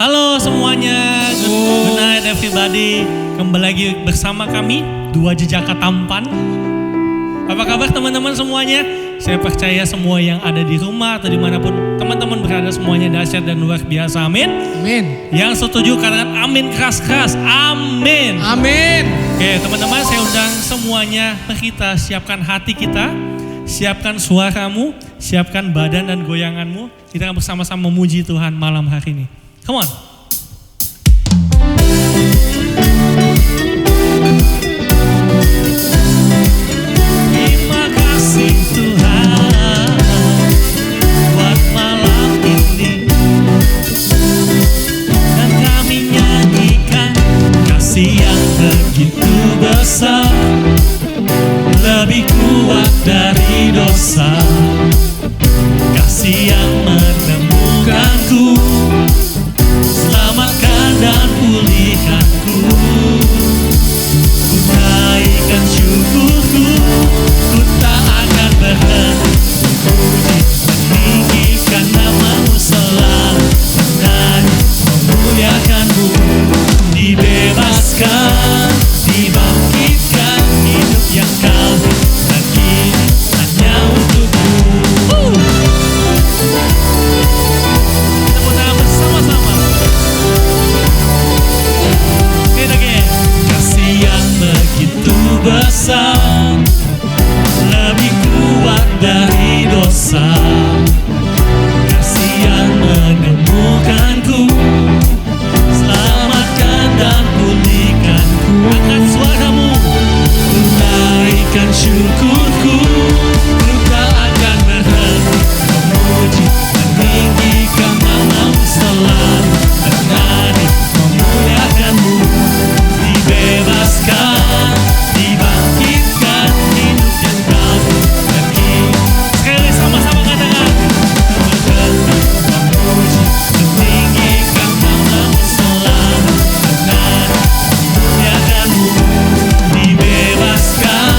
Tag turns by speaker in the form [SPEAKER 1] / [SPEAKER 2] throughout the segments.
[SPEAKER 1] Halo semuanya, good night everybody. Kembali lagi bersama kami, Dua Jejaka Tampan. Apa kabar teman-teman semuanya? Saya percaya semua yang ada di rumah atau dimanapun teman-teman berada semuanya dahsyat dan luar biasa, amin.
[SPEAKER 2] Amin.
[SPEAKER 1] Yang setuju katakan amin keras-keras, amin.
[SPEAKER 2] Amin.
[SPEAKER 1] Oke teman-teman, saya undang semuanya, mari kita siapkan hati kita, siapkan suaramu, siapkan badan dan goyanganmu. Kita akan bersama-sama memuji Tuhan malam hari ini. Come on. Terima kasih Tuhan buat malam ini, dan kami nyanyikan kasih yang begitu besar, lebih kuat dari dosa, kasih yang menemukanku, selamatkan dan pulihkanku. Ku naikkan syukurku, ku tak akan berhenti memuji, meninggikan namamu selalu, menyanyi memuliakanmu. Dibebaskan, dibangkitkan, hidup yang kau dan kini hanya untukmu. Kita bersama-sama. Kasih yang begitu besar, lebih kuat dari dosa, kasih yang menemukanku, selamatkan dan pulihkanku. Angkat suaramu, ku naikkan syukurku, ku tak akan berhenti memuji, meninggikan namamu selalu, menyanyi memuliakanmu. Dibebaskan, dibangkitkan, hidup yang baru dan kini. Sekali sama-sama katakan, berhenti memuji, meninggikan namamu selalu, menyanyi memuliakanmu. Dibebaskan,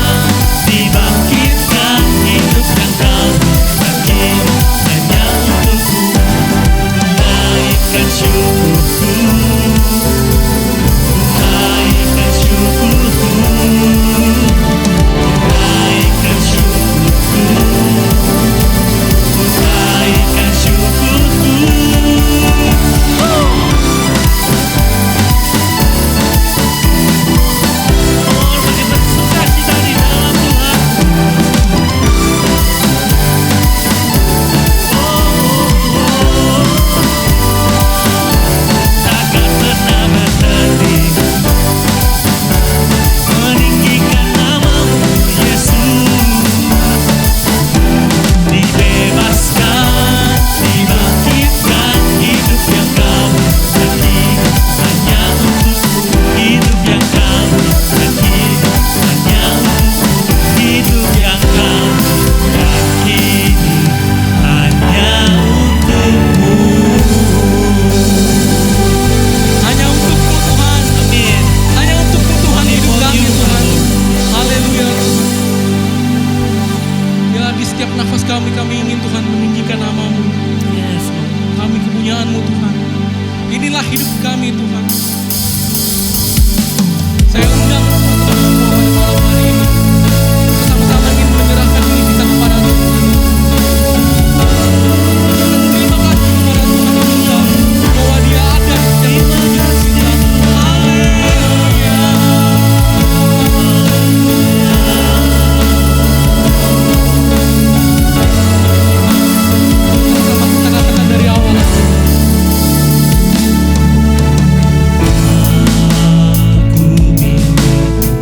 [SPEAKER 1] dibangkitkan, hidup yang baru dan kini hanya untukku. Naikkan syukurku, naikkan syukurku, naikkan syukurku, naikkan syukurku. Oh, bagi bersukacita di dalam Tuhan. Takkan pernah berhenti meninggikan namamu Yesus. Dibebaskan, dibangkitkan, hidup yang baru dan kini hanya untukmu. Hidup yang baru dan kini hanya untukmu. Hidup yang baru dan kini hanya untukmu.
[SPEAKER 2] Hanya untukmu Tuhan.
[SPEAKER 1] Amin.
[SPEAKER 2] Hanya untukmu Tuhan hidup kami Tuhan. Haleluya. Ya, di setiap nafas kami ingin Tuhan meninggikan namamu.
[SPEAKER 1] Yes, Lord.
[SPEAKER 2] Kami kepunyaanmu Tuhan. Inilah hidup kami Tuhan. Saya undang teman-teman semua pada malam hari ini, bersama-sama ingin menyerahkan diri kita kepada Tuhan. Terima kasih kepada Tuhan kita bahwa Dia ada di setiap kehidupan kita. Haleluya. Sama kita katakan dari awal.
[SPEAKER 1] Aku minta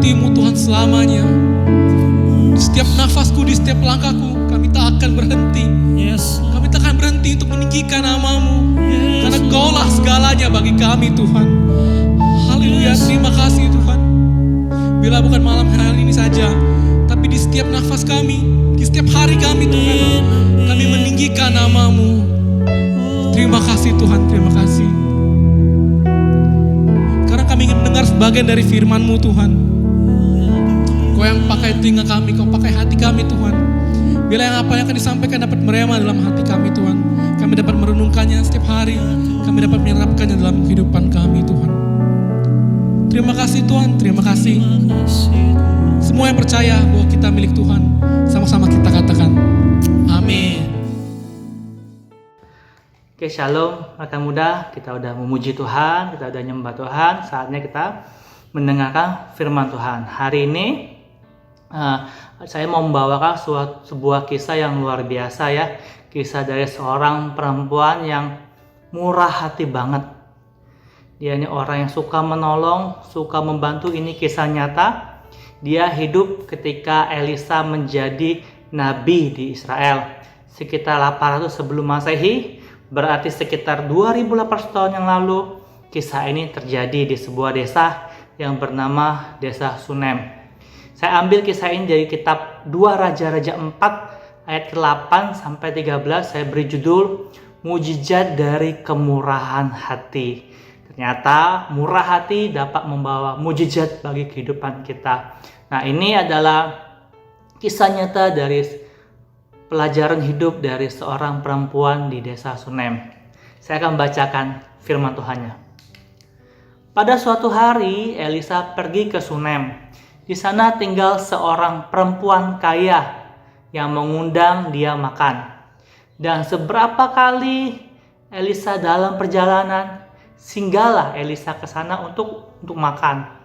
[SPEAKER 2] mengikuti-Mu Tuhan selamanya. Di setiap nafasku, di setiap langkahku, kami tak akan berhenti.
[SPEAKER 1] Yes.
[SPEAKER 2] Kami tak akan berhenti untuk meninggikan nama-Mu.
[SPEAKER 1] Yes.
[SPEAKER 2] Karena Kaulah segalanya bagi kami Tuhan. Haleluya, terima kasih Tuhan. Bila bukan malam hari ini saja, tapi di setiap nafas kami, di setiap hari kami Tuhan, kami meninggikan nama-Mu. Terima kasih Tuhan, terima kasih. Karena kami ingin mendengar sebagian dari firman-Mu Tuhan. Kau yang pakai telinga kami, Kau pakai hati kami Tuhan. Bila yang apa yang akan disampaikan dapat merema dalam hati kami Tuhan, kami dapat merenungkannya setiap hari, kami dapat menerapkannya dalam kehidupan kami Tuhan. Terima kasih Tuhan, terima kasih. Semua yang percaya bahwa kita milik Tuhan, sama-sama kita katakan amin.
[SPEAKER 3] Oke, shalom rekan muda, kita udah memuji Tuhan, kita udah nyembah Tuhan, saatnya kita mendengarkan firman Tuhan. Hari ini saya mau membawakan sebuah kisah yang luar biasa ya. Kisah dari seorang perempuan yang murah hati banget. Dia ini orang yang suka menolong, suka membantu. Ini kisah nyata. Dia hidup ketika Elisa menjadi nabi di Israel. Sekitar 800 sebelum Masehi, berarti sekitar 2800 tahun yang lalu. Kisah ini terjadi di sebuah desa yang bernama Desa Sunem. Saya ambil kisah ini dari kitab 2 Raja-Raja 4 ayat 8 sampai 13. Saya beri judul Mujizat dari Kemurahan Hati. Ternyata murah hati dapat membawa mujizat bagi kehidupan kita. Nah, ini adalah kisah nyata dari pelajaran hidup dari seorang perempuan di Desa Sunem. Saya akan bacakan firman Tuhannya. Pada suatu hari Elisa pergi ke Sunem. Di sana tinggal seorang perempuan kaya yang mengundang dia makan. Dan seberapa kali Elisa dalam perjalanan, singgahlah Elisa ke sana untuk makan.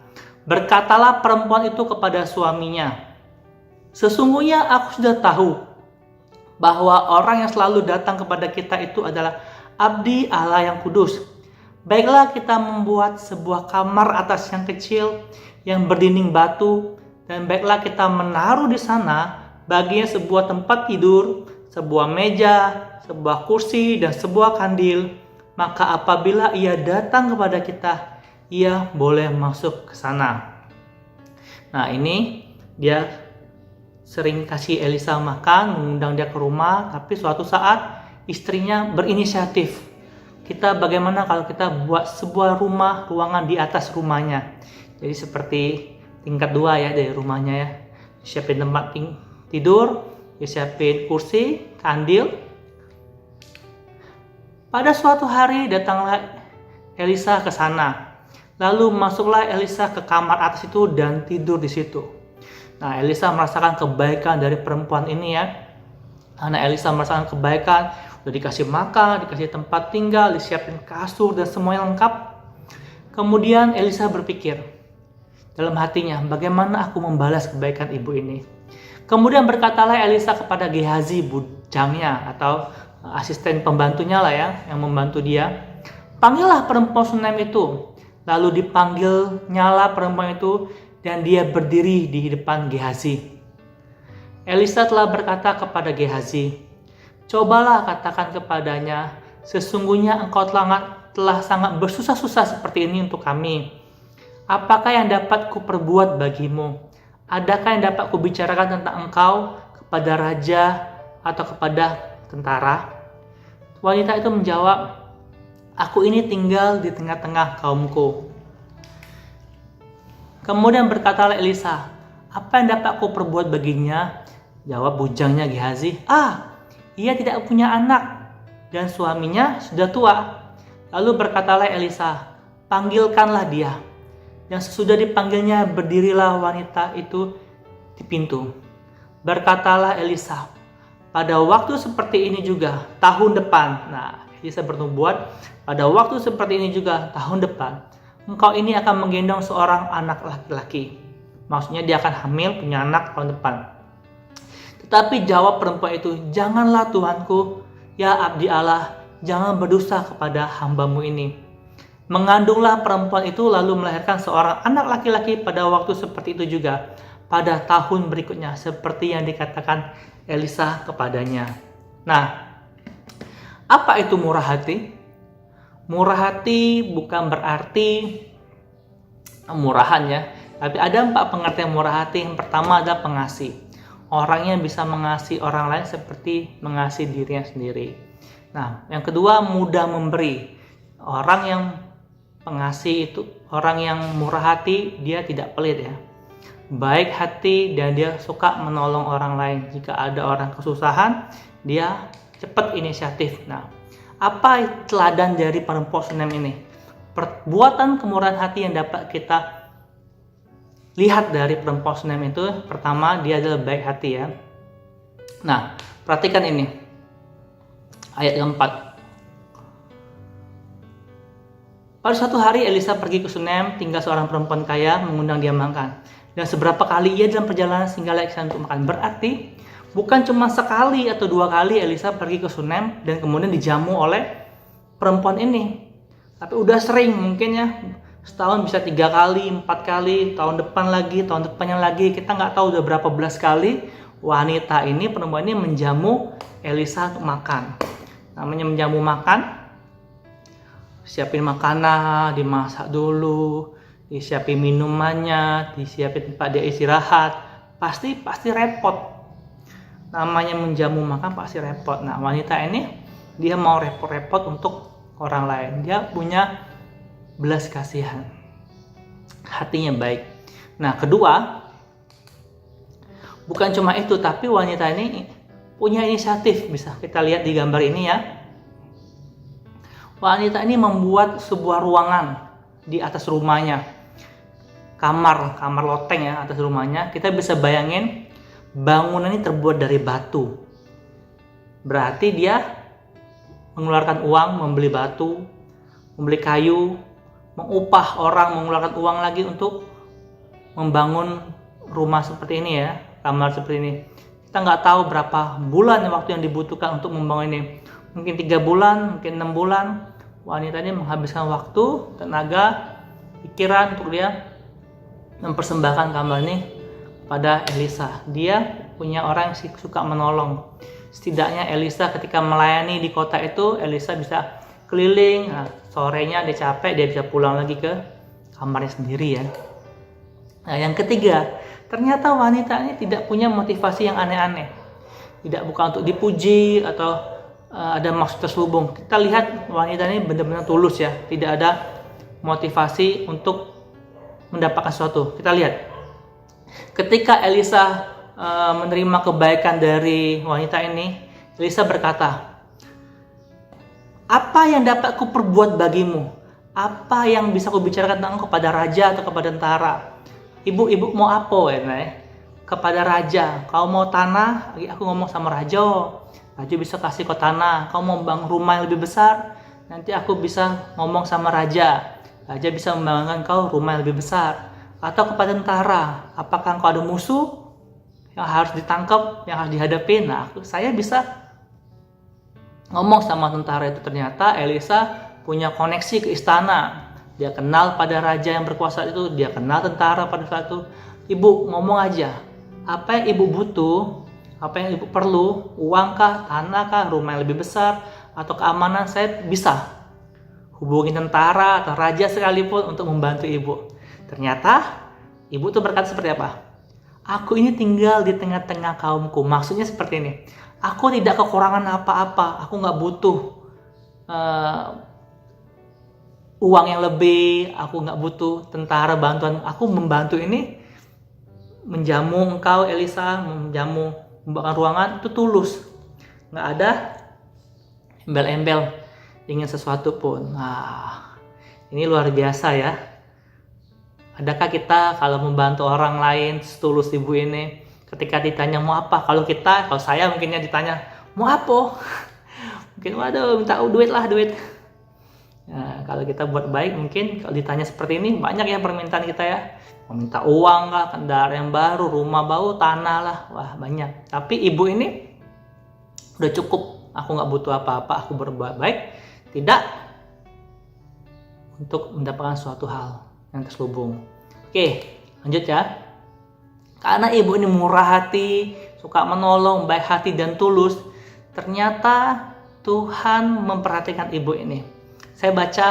[SPEAKER 3] Berkatalah perempuan itu kepada suaminya, "Sesungguhnya aku sudah tahu bahwa orang yang selalu datang kepada kita itu adalah abdi Allah yang kudus. Baiklah kita membuat sebuah kamar atas yang kecil yang berdinding batu, dan baiklah kita menaruh di sana baginya sebuah tempat tidur, sebuah meja, sebuah kursi, dan sebuah kandil. Maka apabila ia datang kepada kita, ia boleh masuk ke sana." Nah, ini dia sering kasih Elisa makan, mengundang dia ke rumah, tapi suatu saat istrinya berinisiatif. Kita bagaimana kalau kita buat sebuah ruangan di atas rumahnya. Jadi seperti tingkat 2 ya dari rumahnya ya. Siapin tempat tidur, siapin kursi, kandil. Pada suatu hari datanglah Elisa ke sana. Lalu masuklah Elisa ke kamar atas itu dan tidur di situ. Nah, Elisa merasakan kebaikan dari perempuan ini ya. Karena Elisa merasakan kebaikan, udah dikasih makan, dikasih tempat tinggal, disiapin kasur dan semuanya lengkap. Kemudian Elisa berpikir dalam hatinya, bagaimana aku membalas kebaikan ibu ini? Kemudian berkatalah Elisa kepada Gehazi, bujangnya atau asisten pembantunya lah ya, yang membantu dia. "Panggillah perempuan Sunem itu." Lalu dipanggil nyala perempuan itu dan dia berdiri di depan Gehazi. Elisa telah berkata kepada Gehazi, "Cobalah katakan kepadanya, sesungguhnya engkau telah sangat bersusah-susah seperti ini untuk kami. Apakah yang dapat kuperbuat bagimu? Adakah yang dapat kubicarakan tentang engkau kepada raja atau kepada tentara?" Wanita itu menjawab, "Aku ini tinggal di tengah-tengah kaumku." Kemudian berkatalah Elisa, "Apa yang dapat aku perbuat baginya?" Jawab bujangnya Gehazi, "Ia tidak punya anak dan suaminya sudah tua." Lalu berkatalah Elisa, "Panggilkanlah dia." Dan sesudah dipanggilnya berdirilah wanita itu di pintu. Berkatalah Elisa, "Pada waktu seperti ini juga tahun depan." Nah, Elisa bernubuat, "Pada waktu seperti ini juga tahun depan, engkau ini akan menggendong seorang anak laki-laki." Maksudnya dia akan hamil, punya anak tahun depan. Tetapi jawab perempuan itu, "Janganlah Tuanku, ya abdi Allah, jangan berdosa kepada hambamu ini. Mengandunglah perempuan itu lalu melahirkan seorang anak laki-laki pada waktu seperti itu juga pada tahun berikutnya, seperti yang dikatakan Elisa kepadanya. Nah, apa itu murah hati? Murah hati bukan berarti murahan ya, tapi ada 4 pengertian murah hati. Yang pertama adalah pengasih. Orang yang bisa mengasihi orang lain seperti mengasihi dirinya sendiri. Nah, yang kedua mudah memberi. Orang yang pengasih itu, orang yang murah hati, dia tidak pelit ya. Baik hati dan dia suka menolong orang lain. Jika ada orang kesusahan, dia cepat inisiatif. Nah, apa teladan dari perempuan Sunem ini? Perbuatan kemurahan hati yang dapat kita lihat dari perempuan Sunem itu, pertama dia adalah baik hati ya. Nah, perhatikan ini. Ayat keempat. Pada suatu hari Elisa pergi ke Sunem, tinggal seorang perempuan kaya mengundang dia makan. Dan seberapa kali ia dalam perjalanan singgah ke sana untuk makan. Berarti bukan cuma sekali atau 2 kali Elisa pergi ke Sunem dan kemudian dijamu oleh perempuan ini. Tapi udah sering, mungkin ya setahun bisa 3 kali, 4 kali, tahun depannya lagi, kita nggak tahu udah berapa belas kali wanita ini, perempuan ini menjamu Elisa untuk makan. Namanya menjamu makan, siapin makanan, dimasak dulu, disiapin minumannya, disiapin tempat dia istirahat, pasti repot. Namanya menjamu makan pasti repot. Nah, wanita ini dia mau repot-repot untuk orang lain. Dia punya belas kasihan, hatinya baik. Nah, kedua, bukan cuma itu, tapi wanita ini punya inisiatif. Bisa kita lihat di gambar ini ya. Wanita ini membuat sebuah ruangan di atas rumahnya, kamar loteng ya atas rumahnya. Kita bisa bayangin bangunan ini terbuat dari batu. Berarti dia mengeluarkan uang membeli batu, membeli kayu, mengupah orang, mengeluarkan uang lagi untuk membangun rumah seperti ini ya, kamar seperti ini. Kita nggak tahu berapa bulan waktu yang dibutuhkan untuk membangun ini. Mungkin 3 bulan, mungkin 6 bulan. Wanita ini menghabiskan waktu, tenaga, pikiran untuk dia mempersembahkan kamar ini pada Elisa. Dia punya orang yang suka menolong. Setidaknya Elisa ketika melayani di kota itu, Elisa bisa keliling. Nah, sorenya dia capek, dia bisa pulang lagi ke kamarnya sendiri ya. Nah, yang ketiga, ternyata wanita ini tidak punya motivasi yang aneh-aneh. Tidak bukan untuk dipuji atau ada maksud terselubung. Kita lihat wanita ini benar-benar tulus ya, tidak ada motivasi untuk mendapatkan sesuatu. Kita lihat, ketika Elisa menerima kebaikan dari wanita ini, Elisa berkata, "Apa yang dapat ku perbuat bagimu? Apa yang bisa ku bicarakan tentang kepada raja atau kepada tentara? Ibu mau apa ya? Kepada raja, kau mau tanah? Aku ngomong sama raja. Raja bisa kasih kau tanah. Kau mau bangun rumah yang lebih besar? Nanti aku bisa ngomong sama raja. Raja bisa membangunkan kau rumah yang lebih besar. Atau kepada tentara, apakah kau ada musuh yang harus ditangkap, yang harus dihadapi? Nah, saya bisa ngomong sama tentara itu." Ternyata Elisa punya koneksi ke istana. Dia kenal pada raja yang berkuasa itu, dia kenal tentara pada saat itu. "Ibu, ngomong aja. Apa yang ibu butuh? Apa yang ibu perlu? Uang kah, tanah kah, rumah yang lebih besar, atau keamanan? Saya bisa hubungi tentara atau raja sekalipun untuk membantu ibu." Ternyata ibu tuh berkata seperti apa? "Aku ini tinggal di tengah-tengah kaumku." Maksudnya seperti ini. Aku tidak kekurangan apa-apa. Aku nggak butuh uang yang lebih. Aku nggak butuh tentara bantuan. Aku membantu ini, menjamu engkau Elisa, membuatkan ruangan, itu tulus. Nggak ada embel-embel ingin sesuatu pun. Nah, ini luar biasa ya. Adakah kita kalau membantu orang lain setulus ibu ini, ketika ditanya mau apa? Kalau saya mungkinnya ditanya mau apa? Mungkin waduh minta duit lah, duit. Nah, kalau kita buat baik, mungkin kalau ditanya seperti ini, banyak ya permintaan kita ya. Mau minta uang lah, kendaraan yang baru, rumah baru, tanah lah, wah banyak. Tapi ibu ini udah cukup. Aku nggak butuh apa-apa, aku berbuat baik, tidak untuk mendapatkan suatu hal yang terselubung. Oke, lanjut ya. Karena ibu ini murah hati, suka menolong, baik hati dan tulus, ternyata Tuhan memperhatikan ibu ini. Saya baca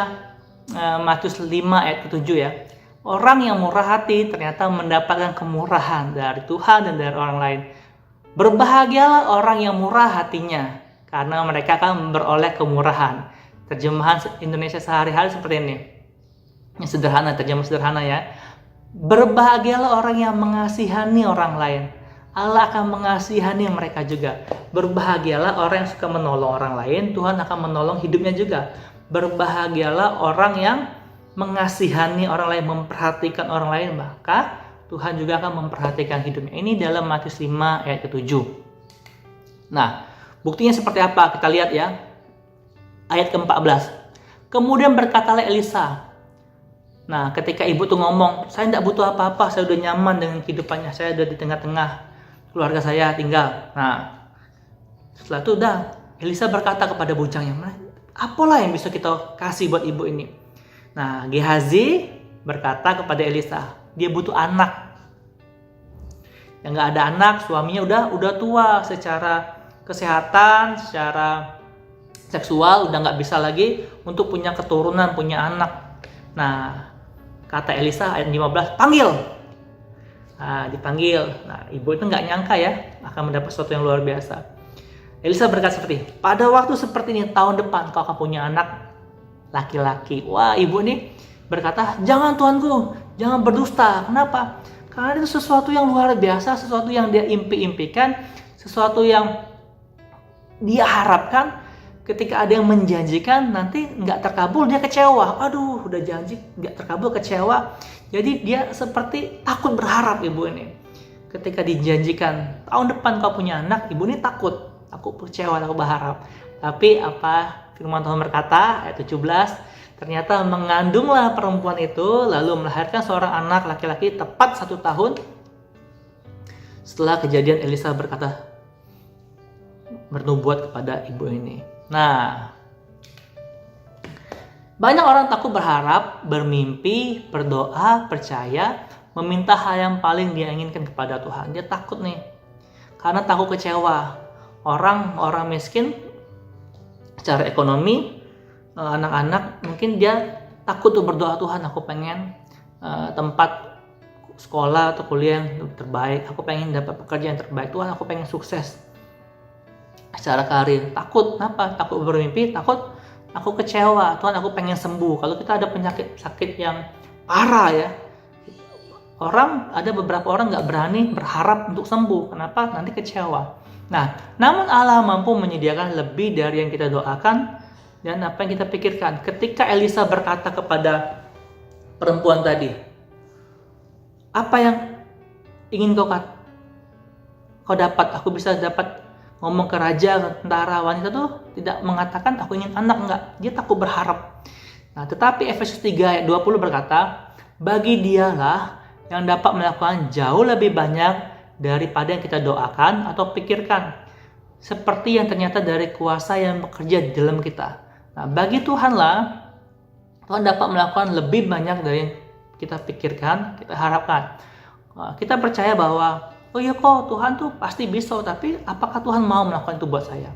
[SPEAKER 3] Matius 5 ayat ke-7 ya. Orang yang murah hati ternyata mendapatkan kemurahan dari Tuhan dan dari orang lain. Berbahagialah orang yang murah hatinya, karena mereka akan beroleh kemurahan. Terjemahan Indonesia sehari-hari seperti ini. Yang sederhana, terjemah sederhana ya. Berbahagialah orang yang mengasihani orang lain. Allah akan mengasihani mereka juga. Berbahagialah orang yang suka menolong orang lain. Tuhan akan menolong hidupnya juga. Berbahagialah orang yang mengasihani orang lain, memperhatikan orang lain. Maka Tuhan juga akan memperhatikan hidupnya. Ini dalam Matius 5 ayat ke-7. Nah, buktinya seperti apa? Kita lihat ya. Ayat ke-14. Kemudian berkatalah Elisa. Nah, ketika ibu tuh ngomong, saya tidak butuh apa-apa, saya udah nyaman dengan kehidupannya, saya udah di tengah-tengah keluarga saya tinggal. Nah, setelah itu udah, Elisa berkata kepada bujangnya, apalah yang bisa kita kasih buat ibu ini? Nah, Gehazi berkata kepada Elisa, dia butuh anak. Yang nggak ada anak, suaminya udah tua secara kesehatan, secara seksual, udah nggak bisa lagi untuk punya keturunan, punya anak. Nah, kata Elisa ayat 15, panggil. Nah, dipanggil. Nah, ibu itu nggak nyangka ya akan mendapat sesuatu yang luar biasa. Elisa berkata seperti, pada waktu seperti ini tahun depan kau akan punya anak laki-laki. Wah, ibu ini berkata, jangan tuanku, jangan berdusta. Kenapa? Karena itu sesuatu yang luar biasa, sesuatu yang dia impi-impikan, sesuatu yang dia harapkan. Ketika ada yang menjanjikan nanti nggak terkabul, dia kecewa. Aduh, udah janji nggak terkabul, kecewa. Jadi dia seperti takut berharap ibu ini. Ketika dijanjikan tahun depan kau punya anak, ibu ini takut kecewa, takut berharap. Tapi apa firman Tuhan berkata ayat 17, ternyata mengandunglah perempuan itu lalu melahirkan seorang anak laki-laki tepat 1 tahun setelah kejadian Elisa bernubuat kepada ibu ini. Nah, banyak orang takut berharap, bermimpi, berdoa, percaya, meminta hal yang paling dia inginkan kepada Tuhan. Dia takut nih, karena takut kecewa. Orang miskin secara ekonomi, anak-anak mungkin dia takut tuh berdoa, Tuhan aku pengen tempat sekolah atau kuliah yang terbaik, aku pengen dapat pekerjaan yang terbaik, Tuhan aku pengen sukses secara karir. Takut, kenapa? Takut bermimpi, takut aku kecewa, Tuhan aku pengen sembuh. Kalau kita ada penyakit sakit yang parah ya, ada beberapa orang nggak berani berharap untuk sembuh. Kenapa? Nanti kecewa. Nah, namun Allah mampu menyediakan lebih dari yang kita doakan dan apa yang kita pikirkan. Ketika Elisa berkata kepada perempuan tadi, apa yang ingin kau dapat? Aku bisa dapat ngomong ke raja, tentara, wanita tuh tidak mengatakan aku ingin anak, enggak. Dia takut berharap. Nah, tetapi Efesus 3 ayat 20 berkata, bagi dialah yang dapat melakukan jauh lebih banyak daripada yang kita doakan atau pikirkan. Seperti yang ternyata dari kuasa yang bekerja di dalam kita. Nah, bagi Tuhanlah, Tuhan dapat melakukan lebih banyak dari yang kita pikirkan, kita harapkan. Kita percaya bahwa oh iya kok Tuhan tuh pasti bisa, tapi apakah Tuhan mau melakukan itu buat saya?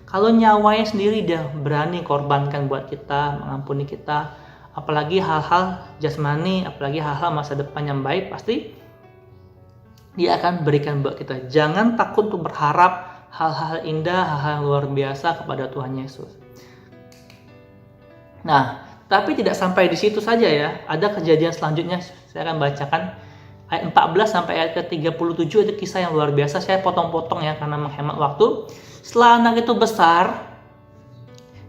[SPEAKER 3] Kalau nyawanya sendiri dia berani korbankan buat kita, mengampuni kita, apalagi hal-hal jasmani, apalagi hal-hal masa depan yang baik, pasti dia akan berikan buat kita. Jangan takut untuk berharap hal-hal indah, hal-hal yang luar biasa kepada Tuhan Yesus. Nah, tapi tidak sampai di situ saja ya. Ada kejadian selanjutnya, saya akan bacakan ayat 14 sampai ayat ke-37. Itu kisah yang luar biasa. Saya potong-potong ya karena menghemat waktu. Setelah anak itu besar,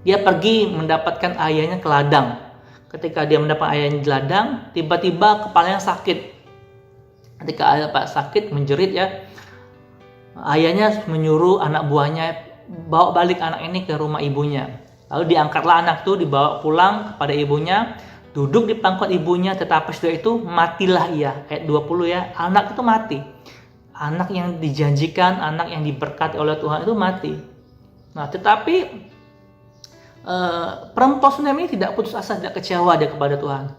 [SPEAKER 3] dia pergi mendapatkan ayahnya ke ladang. Ketika dia mendapat ayahnya di ladang, tiba-tiba kepalanya sakit. Ketika ayah sakit, menjerit ya, ayahnya menyuruh anak buahnya bawa balik anak ini ke rumah ibunya. Lalu diangkatlah anak itu, dibawa pulang kepada ibunya, duduk di pangkuan ibunya, tetapi setelah itu matilah ia. Ayat 20 ya, anak itu mati. Anak yang dijanjikan, anak yang diberkati oleh Tuhan itu mati. Nah, tetapi perempuan Sunem ini tidak putus asa, tidak kecewa dia kepada Tuhan.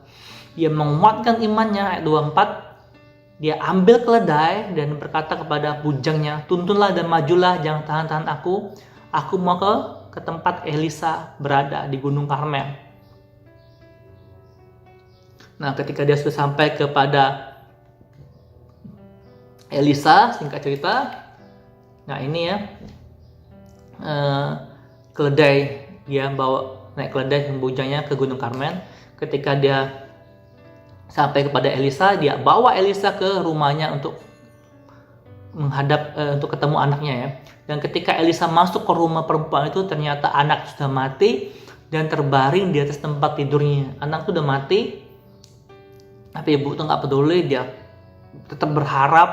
[SPEAKER 3] Dia menguatkan imannya, ayat 24. Dia ambil keledai dan berkata kepada bujangnya, tuntunlah dan majulah, jangan tahan-tahan aku mau ke tempat Elisa berada di Gunung Karmel. Nah, ketika dia sudah sampai kepada Elisa, singkat cerita, nah ini ya, keledai, dia naik keledai dan bujangnya ke Gunung Karmel. Ketika dia sampai kepada Elisa, dia bawa Elisa ke rumahnya untuk untuk ketemu anaknya ya. Dan ketika Elisa masuk ke rumah perempuan itu, ternyata anak sudah mati dan terbaring di atas tempat tidurnya. Anak itu udah mati, tapi ibu itu nggak peduli, dia tetap berharap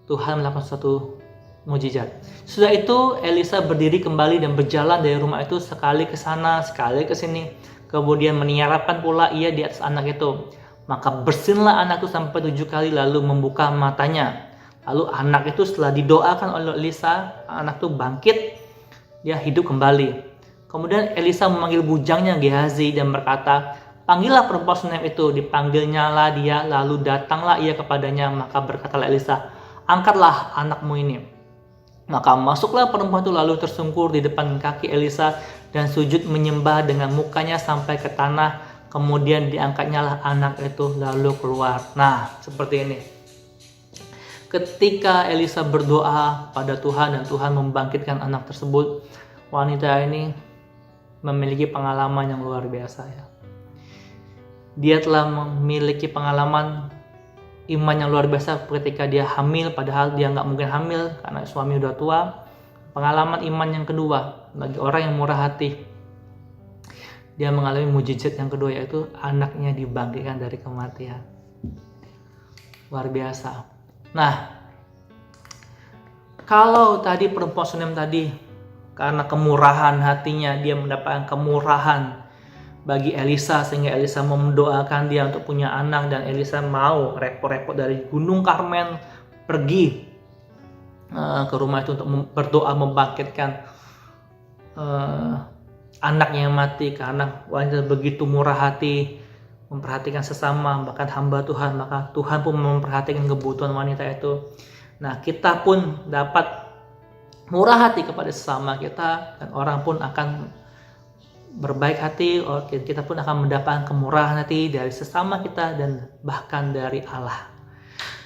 [SPEAKER 3] Tuhan melakukan suatu mujizat. Sudah itu Elisa berdiri kembali dan berjalan dari rumah itu, sekali ke sana, sekali ke sini. Kemudian meniarapkan pula ia di atas anak itu. Maka bersinlah anak itu sampai 7 kali, lalu membuka matanya. Lalu anak itu setelah didoakan oleh Elisa, anak itu bangkit, dia hidup kembali. Kemudian Elisa memanggil bujangnya Gehazi dan berkata, panggillah perempuan Sunem itu. Dipanggilnya lah dia, lalu datanglah ia kepadanya. Maka berkatalah Elisa, angkatlah anakmu ini. Maka masuklah perempuan itu lalu tersungkur di depan kaki Elisa dan sujud menyembah dengan mukanya sampai ke tanah. Kemudian diangkatnya lah anak itu lalu keluar. Nah, seperti ini. Ketika Elisa berdoa pada Tuhan dan Tuhan membangkitkan anak tersebut, wanita ini memiliki pengalaman yang luar biasa ya. Dia telah memiliki pengalaman iman yang luar biasa ketika dia hamil, padahal dia nggak mungkin hamil karena suami udah tua. Pengalaman iman yang kedua bagi orang yang murah hati, dia mengalami mujizat yang kedua, yaitu anaknya dibangkitkan dari kematian. Luar biasa. Nah, kalau tadi perempuan Sunem tadi karena kemurahan hatinya, dia mendapatkan kemurahan bagi Elisa sehingga Elisa mendoakan dia untuk punya anak, dan Elisa mau repot-repot dari Gunung Karmel pergi ke rumah itu untuk berdoa membangkitkan anaknya yang mati. Karena wanita begitu murah hati, memperhatikan sesama, bahkan hamba Tuhan, maka Tuhan pun memperhatikan kebutuhan wanita itu. Nah, kita pun dapat murah hati kepada sesama kita, dan orang pun akan berbaik hati. Kita pun akan mendapatkan kemurahan hati dari sesama kita dan bahkan dari Allah.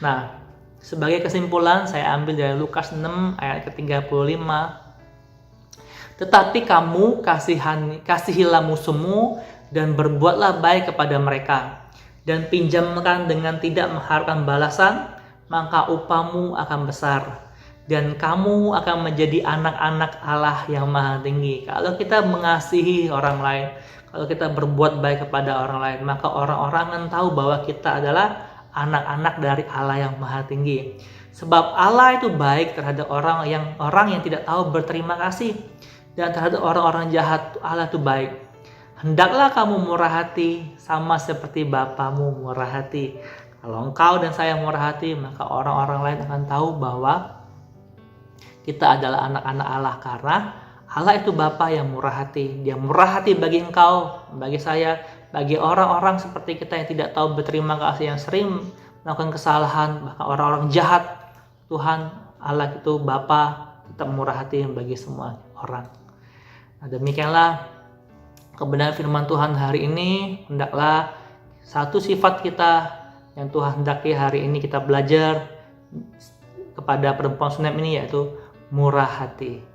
[SPEAKER 3] Nah, sebagai kesimpulan saya ambil dari Lukas 6 ayat ke-35. Tetapi kamu kasihilah musuhmu dan berbuatlah baik kepada mereka, dan pinjamkan dengan tidak mengharapkan balasan, maka upahmu akan besar, dan kamu akan menjadi anak-anak Allah yang maha tinggi. Kalau kita mengasihi orang lain, kalau kita berbuat baik kepada orang lain, maka orang-orang akan tahu bahwa kita adalah anak-anak dari Allah yang maha tinggi. Sebab Allah itu baik terhadap orang yang tidak tahu berterima kasih, dan terhadap orang-orang jahat Allah itu baik. Hendaklah kamu murah hati sama seperti Bapamu murah hati. Kalau engkau dan saya murah hati, maka orang-orang lain akan tahu bahwa kita adalah anak-anak Allah, karena Allah itu Bapa yang murah hati. Dia murah hati bagi engkau, bagi saya, bagi orang-orang seperti kita yang tidak tahu berterima kasih, yang sering melakukan kesalahan, bahkan orang-orang jahat. Tuhan Allah itu Bapa tetap murah hati bagi semua orang. Nah, demikianlah kebenaran firman Tuhan hari ini. Hendaklah satu sifat kita yang Tuhan hendaki hari ini kita belajar kepada perempuan Sunem ini, yaitu murah hati.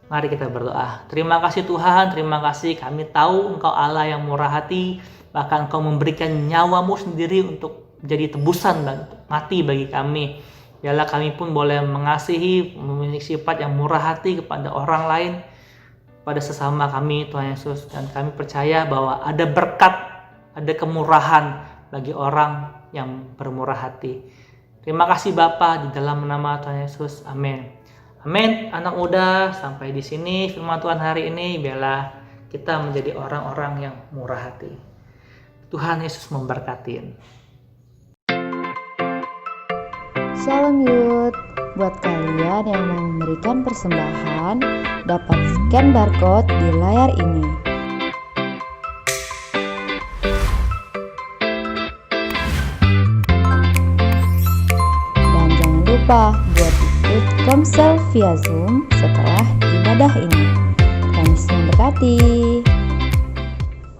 [SPEAKER 3] Mari kita berdoa. Terima kasih Tuhan, terima kasih, kami tahu Engkau Allah yang murah hati, bahkan Engkau memberikan nyawamu sendiri untuk menjadi tebusan dan mati bagi kami. Biarlah kami pun boleh mengasihi, memiliki sifat yang murah hati kepada orang lain, pada sesama kami Tuhan Yesus. Dan kami percaya bahwa ada berkat, ada kemurahan bagi orang yang bermurah hati. Terima kasih Bapa, di dalam nama Tuhan Yesus, amin. Amin. Anak muda, sampai di sini firman Tuhan hari ini. Biarlah kita menjadi orang-orang yang murah hati. Tuhan Yesus memberkati.
[SPEAKER 4] Shalom Youth, Buat kalian yang mau memberikan persembahan, dapat scan barcode di layar ini. Dan jangan lupa buat ikut komsel via Zoom setelah ibadah ini. Tuhan Yesus memberkati.